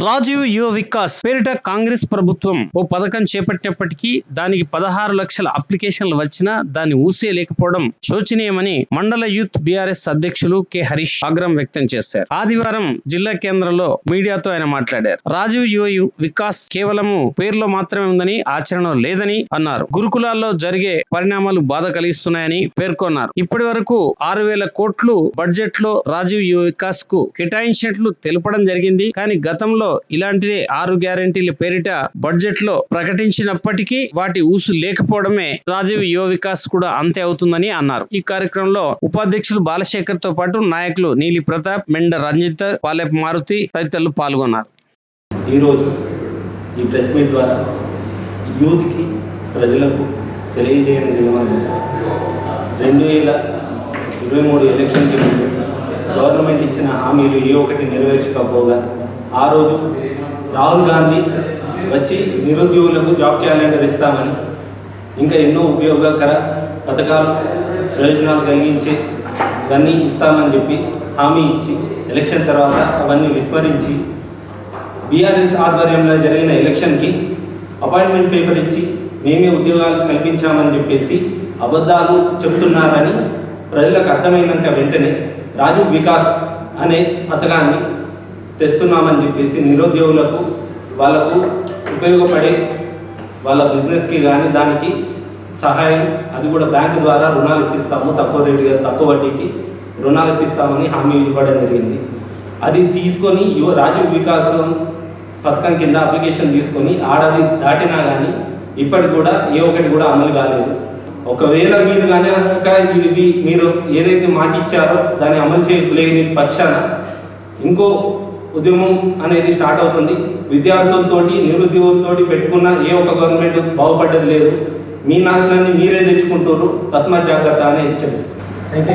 రాజీవ్ యువ వికాస్ పేరిట కాంగ్రెస్ ప్రభుత్వం ఓ పథకం చేపట్టినప్పటికీ దానికి 16 లక్షల అప్లికేషన్లు వచ్చినా దాన్ని ఊసే లేకపోవడం శోచనీయమని మండల యూత్ బీఆర్ఎస్ అధ్యక్షులు కె హరీష్ ఆగ్రహం వ్యక్తం చేశారు. ఆదివారం జిల్లా కేంద్రంలో మీడియాతో ఆయన మాట్లాడారు. రాజీవ్ యువ వికాస్ కేవలము పేర్లో మాత్రమే ఉందని, ఆచరణలో లేదని అన్నారు. గురుకులాల్లో జరిగే పరిణామాలు బాధ కలిగిస్తున్నాయని పేర్కొన్నారు. ఇప్పటి వరకు 6,000 కోట్లు బడ్జెట్ లో రాజీవ్ యువ వికాస్ కు కేటాయించినట్లు తెలపడం జరిగింది. కానీ గతంలో ఇలాంటిదే 6 గ్యారెంటీల పేరిట బడ్జెట్ లో ప్రకటించినప్పటికీ వాటి ఊసు లేకపోవడమే రాజీవ్ యువ వికాస్ కూడా అంతే అవుతుందని అన్నారు. ఈ కార్యక్రమంలో ఉపాధ్యక్షులు బాలశేఖర్ తో పాటు నాయకులు నీలి ప్రతాప్, మెండ రంజిత్, పాలెపు మారుతి తదితరులు పాల్గొన్నారు. ఈరోజు ఈ ప్రెస్ మీట్ ద్వారా యూత్కి ప్రజలకు తెలియజేయనిది ఏమన్నా 2023 ఎలక్షన్కి ముందు గవర్నమెంట్ ఇచ్చిన హామీలు ఏ ఒక్కటి నెరవేర్చకపోగా ఆ రోజు రాహుల్ గాంధీ వచ్చి నిరుద్యోగులకు జాబ్ క్యాలెండర్ ఇస్తామని, ఇంకా ఎన్నో ఉపయోగకర పథకాలు ప్రయోజనాలు కలిగించే ఇవన్నీ ఇస్తామని చెప్పి హామీ ఇచ్చి ఎలక్షన్ తర్వాత అవన్నీ విస్మరించి బీఆర్ఎస్ ఆధ్వర్యంలో జరిగిన ఎలక్షన్కి అపాయింట్మెంట్ పేపర్ ఇచ్చి మేమే ఉద్యోగాలు కల్పించామని చెప్పేసి అబద్ధాలు చెబుతున్నారని ప్రజలకు అర్థమైనాక వెంటనే రాజీవ్ వికాస్ అనే పథకాన్ని తెస్తున్నామని చెప్పేసి నిరుద్యోగులకు వాళ్ళకు ఉపయోగపడే వాళ్ళ బిజినెస్కి కానీ దానికి సహాయం, అది కూడా బ్యాంకు ద్వారా రుణాలు ఇప్పిస్తాము, తక్కువ రేటుగా తక్కువ వడ్డీకి రుణాలు ఇప్పిస్తామని హామీ ఇవ్వడం జరిగింది. అది తీసుకొని రాజీవ్ వికాస్ పథకం కింద అప్లికేషన్ తీసుకొని ఆడది దాటినా కానీ ఇప్పటికి కూడా ఏ ఒక్కటి కూడా అమలు కాలేదు. ఒకవేళ మీరు కానీ మీరు ఏదైతే మాట ఇచ్చారో దాన్ని అమలు చేయలేని పక్షాన ఇంకో ఉద్యమం అనేది స్టార్ట్ అవుతుంది. విద్యార్థులతోటి నిరుద్యోగులతోటి పెట్టుకున్న ఏ ఒక్క గవర్నమెంట్ బాగుపడ్డది లేదు. మీ నాశనాన్ని మీరే తెచ్చుకుంటారు, తస్మాత్ జాగ్రత్త అని హెచ్చరిస్తారు. అయితే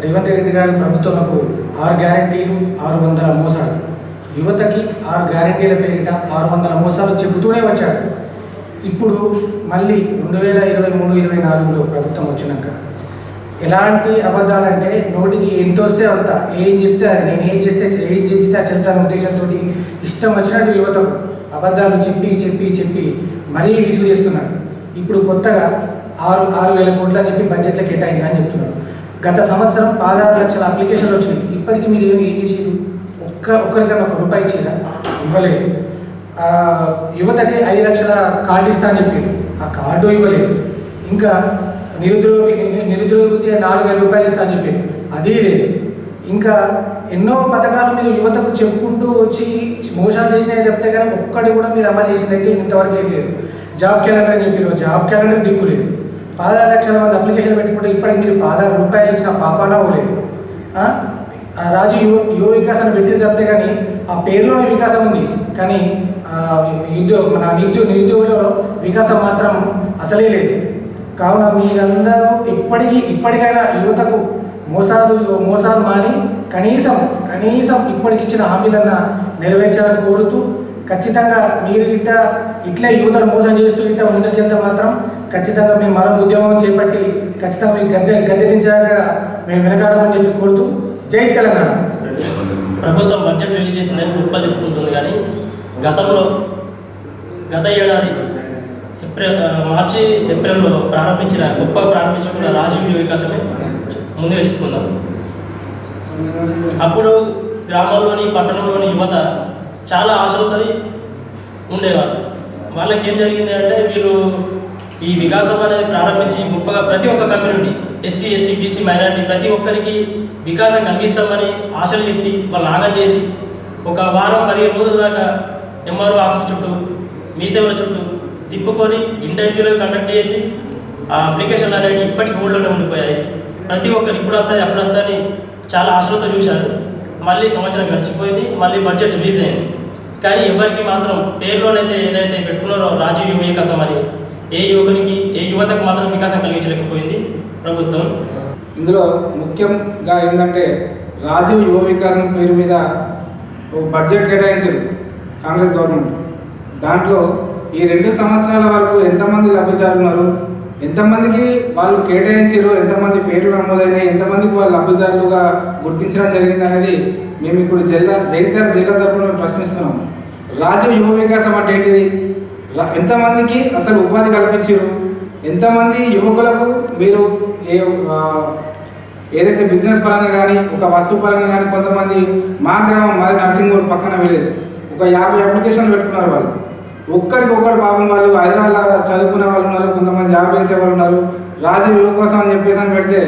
రేవంత్ రెడ్డి గారి ప్రభుత్వంకు 6 గ్యారెంటీలు, 600 మోసాలు, యువతకి 6 గ్యారెంటీల పేరిట 600 మోసాలు చెబుతూనే వచ్చాడు. ఇప్పుడు మళ్ళీ 2023-24లో ప్రభుత్వం వచ్చినాక ఎలాంటి అబద్ధాలంటే నోటికి ఎంత వస్తే అంత, ఏం చెప్తే అది, నేను ఏం చేస్తే చెప్తాను ఉద్దేశంతో ఇష్టం వచ్చినట్టు యువతకు అబద్ధాలు చెప్పి చెప్పి చెప్పి మరీ విసుగు చేస్తున్నాడు. ఇప్పుడు కొత్తగా 6,000 కోట్లు అని చెప్పి బడ్జెట్లో కేటాయించిన అని చెప్తున్నాడు. గత సంవత్సరం 16 లక్షల అప్లికేషన్లు వచ్చినాయి. ఇప్పటికీ మీరు ఏం చేసారు? ఒక్కరికన్నా ₹1 ఇచ్చిరా? ఇవ్వలేదు. యువతకి 5 లక్షల కార్డు ఇస్తా అని చెప్పారు, ఆ కార్డు ఇవ్వలేదు. ఇంకా నిరుద్యోగికి 4,000 రూపాయలు ఇస్తా అని చెప్పారు, అది లేదు. ఇంకా ఎన్నో పథకాలు మీరు యువతకు చెప్పుకుంటూ వచ్చి మోసాలు చేసినవి చెప్తే కానీ ఒక్కటి కూడా మీరు అమలు చేసింది అయితే ఇంతవరకు ఏం లేదు. జాబ్ క్యాలెండర్ అని చెప్పారు, జాబ్ క్యాలెండర్ దిక్కు లేదు. 16 లక్షల మంది అప్లికేషన్ పెట్టుకుంటే ఇప్పటికి మీరు 16 రూపాయలు ఇచ్చిన పాపానా పోలేదు. రాజీవ్ యువ వికాస్ అని పెట్టింది తప్పితే కానీ ఆ పేరులోనే వికాసం ఉంది, కానీ నిరుద్యోగుల వికాసం మాత్రం అసలే లేదు. కావున మీరందరూ ఇప్పటికైనా యువతకు మోసాలు మాని కనీసం ఇప్పటికిచ్చిన హామీలన్నా నెరవేర్చాలని కోరుతూ, ఖచ్చితంగా మీరు ఇట్లే యువతను మోసం చేస్తూ ముందుకెళ్తే మాత్రం ఖచ్చితంగా మేము మరో ఉద్యమం చేపట్టి ఖచ్చితంగా మీకు గద్దె దించాక మేము వెనకాడమని చెప్పి కోరుతూ, జై తెలంగాణ. ప్రభుత్వం బడ్జెట్ రిలీజ్ చేసిందని గొప్ప చెప్పుకుంటుంది, కానీ గత ఏడాది మార్చి ఏప్రిల్లో ప్రారంభించుకున్న రాజీవ్ యువ వికాసం ముందుగా చెప్పుకుందాం. అప్పుడు గ్రామాల్లోని పట్టణంలోని యువత చాలా ఆశలతో ఉండేవారు. వాళ్ళకి ఏం జరిగింది అంటే, వీళ్ళు ఈ వికాసం అనేది ప్రారంభించి గొప్పగా ప్రతి ఒక్క community, SC, ST, BC, minority ప్రతి ఒక్కరికి వికాసం కలిగిస్తామని ఆశలు చెప్పి వాళ్ళు ఆగం చేసి ఒక వారం 15 రోజుల దాకా ఎంఆర్ఓ ఆఫీస్ చుట్టూ, మీ సేవల చుట్టూ తిప్పుకొని ఇంటర్వ్యూలు కండక్ట్ చేసి ఆ అప్లికేషన్లు అనేవి ఇప్పటికి ఊళ్ళోనే ఉండిపోయాయి. ప్రతి ఒక్కరు ఇప్పుడు వస్తుంది అప్పుడు వస్తాయని చాలా ఆశలతో చూశారు. మళ్ళీ సంవత్సరం గడిచిపోయింది, మళ్ళీ బడ్జెట్ రిలీజ్ అయింది. కానీ ఎవరికి మాత్రం పేరులోనైతే ఏదైతే పెట్టుకున్నారో రాజీవ్ యువ వికాసం అని, ఏ యువతకు మాత్రం వికాసం కలిగించలేకపోయింది ప్రభుత్వం. ఇందులో ముఖ్యంగా ఏంటంటే రాజీవ్ యువ వికాసం పేరు మీద ఒక బడ్జెట్ కేటాయించారు కాంగ్రెస్ గవర్నమెంట్. దాంట్లో ఈ 2 సంవత్సరాల వరకు ఎంతమంది లబ్ధిదారులు ఉన్నారు, ఎంతమందికి వాళ్ళు కేటాయించారు, ఎంతమంది పేర్లు నమోదైనాయి, ఎంతమందికి వాళ్ళు లబ్ధిదారులుగా గుర్తించడం జరిగింది అనేది మేము ఇప్పుడు జగిత్యాల జిల్లా తరపున ప్రశ్నిస్తున్నాము. రాజ్యం యువ వికాసం అంటే ఏంటిది? ఎంతమందికి అసలు ఉపాధి కల్పించారు? ఎంతమంది యువకులకు మీరు ఏదైతే బిజినెస్ పరంగా కానీ ఒక వస్తువు పరంగా కానీ కొంతమంది మా గ్రామం మాది నర్సింగూరు పక్కన విలేజ్ ఒక 50 అప్లికేషన్లు పెట్టుకున్నారు. వాళ్ళు ఒక్కడికొక్కరు పాపం వాళ్ళు హైదరాబాద్లో చదువుకునే వాళ్ళు ఉన్నారు, కొంతమంది జాబ్ చేసే వాళ్ళు ఉన్నారు. రాజు యువ కోసం అని చెప్పేసి అని పెడితే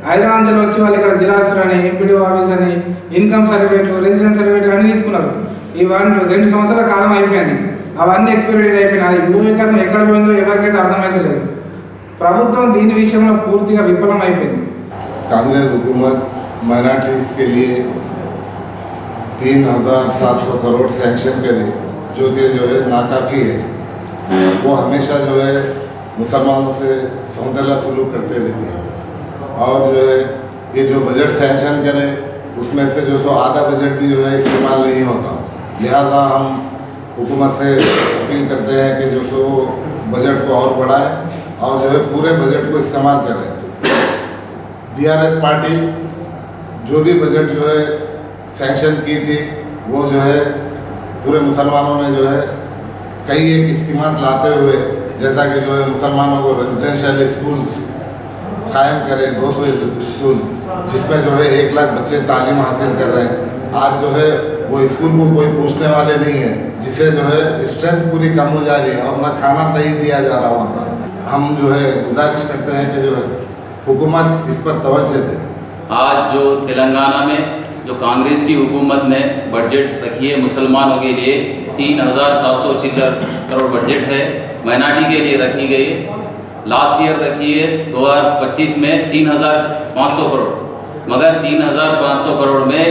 హైదరాబాద్ నుంచి వచ్చి వాళ్ళు ఇక్కడ జిరాక్స్ అని ఎంపీడీ ఆఫీస్ అని ఇన్కమ్ సర్టిఫికేట్ రెసిడెన్స్ సర్టిఫికేట్ అన్నీ తీసుకున్నారు. ఇవన్నీ 2 సంవత్సరాల కాలం అయిపోయింది, అవన్నీ ఎక్స్పైరీ అయిపోయినాయి. యువ వికాసం ఎక్కడ పోయిందో ఎవరికైతే అర్థమైతే లేదు. ప్రభుత్వం దీని విషయంలో పూర్తిగా విఫలం అయిపోయింది. कांग्रेस हुकूमत माइनॉरिटीज़ के लिए 3,700 करोड़ सैंक्शन करे, जो कि जो है नाकाफ़ी है। वो हमेशा जो है मुसलमानों से सौंदर्य सलूक करते रहते हैं और जो है ये जो बजट सैंक्शन करे उसमें से जो सो आधा बजट भी जो है इस्तेमाल नहीं होता। लिहाजा हम हुकूमत से अपील करते हैं कि जो सो बजट को और बढ़ाएं और जो है पूरे बजट को इस्तेमाल करें। बीआरएस पार्टी जो भी बजट जो है सैंक्शन की थी वो जो है पूरे मुसलमानों में जो है कई एक स्कीमात लाते हुए, जैसा कि जो है मुसलमानों को रेजिडेंशियल स्कूल्स कायम करे, 200 स्कूल जिसमें जो है 1 लाख बच्चे तालीम हासिल कर रहे हैं। आज जो है वो स्कूल को कोई पूछने वाले नहीं है, जिससे जो है स्ट्रेंथ पूरी कम हो जा रही है और ना खाना सही दिया जा रहा वहाँ पर। हम जो है गुजारिश करते हैं कि जो है हुकूमत इस पर तवज्जो दे। आज जो तेलंगाना में जो कांग्रेस की हुकूमत ने बजट रखी है मुसलमानों के लिए 3,700 चिल्लर करोड़ बजट है, माइनॉरिटी के लिए रखी गई। लास्ट ईयर रखी है 2025 में 3,500 करोड़, मगर 3,500 करोड़ में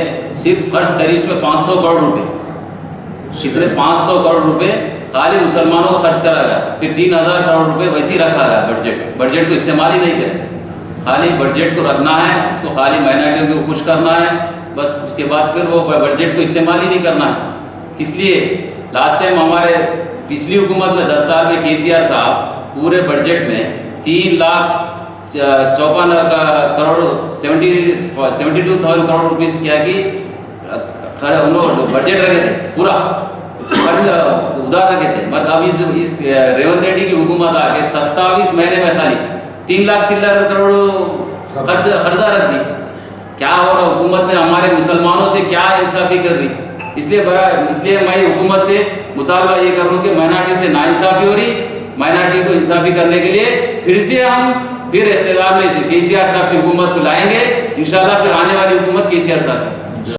सिर्फ खर्च करी उसमें 500 करोड़ रुपए। कितने? 500 करोड़ रुपए खाली मुसलमानों को खर्च करा गया। फिर 3,000 करोड़ रुपए वैसे ही रखा गया। बजट को इस्तेमाल ही नहीं करें, खाली बजट को रखना है, उसको खाली माइनॉरिटियों को खुश करना है बस। उसके बाद फिर वो बजट को इस्तेमाल ही नहीं करना है। इसलिए लास्ट टाइम हमारे पिछली हुकूमत में 10 साल में केसीआर साहब पूरे बजट में 3,54,000 करोड़ 72,000 करोड़ रुपीज़ क्या कि उन्होंने बजट रखे थे, पूरा खर्च उधार रखे थे। मगर अब इस रेवंत रेड्डी की हुकूमत आके 27 महीने में खाली 3 लाख चिल्लर करोड़ खर्चा रख दी। क्या हो रहा? हुकूमत ने हमारे मुसलमानों से क्या इंसाफी कर रही? इसलिए मैं हुकूमत से मुतालबा ये करूँ कि माइनॉरिटी से नाइंसाफी हो रही, माइनॉरिटी को इंसाफी करने के लिए फिर से हम इख्तियार में केसीआर साहब की हुकूमत को लाएंगे इंशाल्लाह। फिर आने वाली हुकूमत केसीआर साहब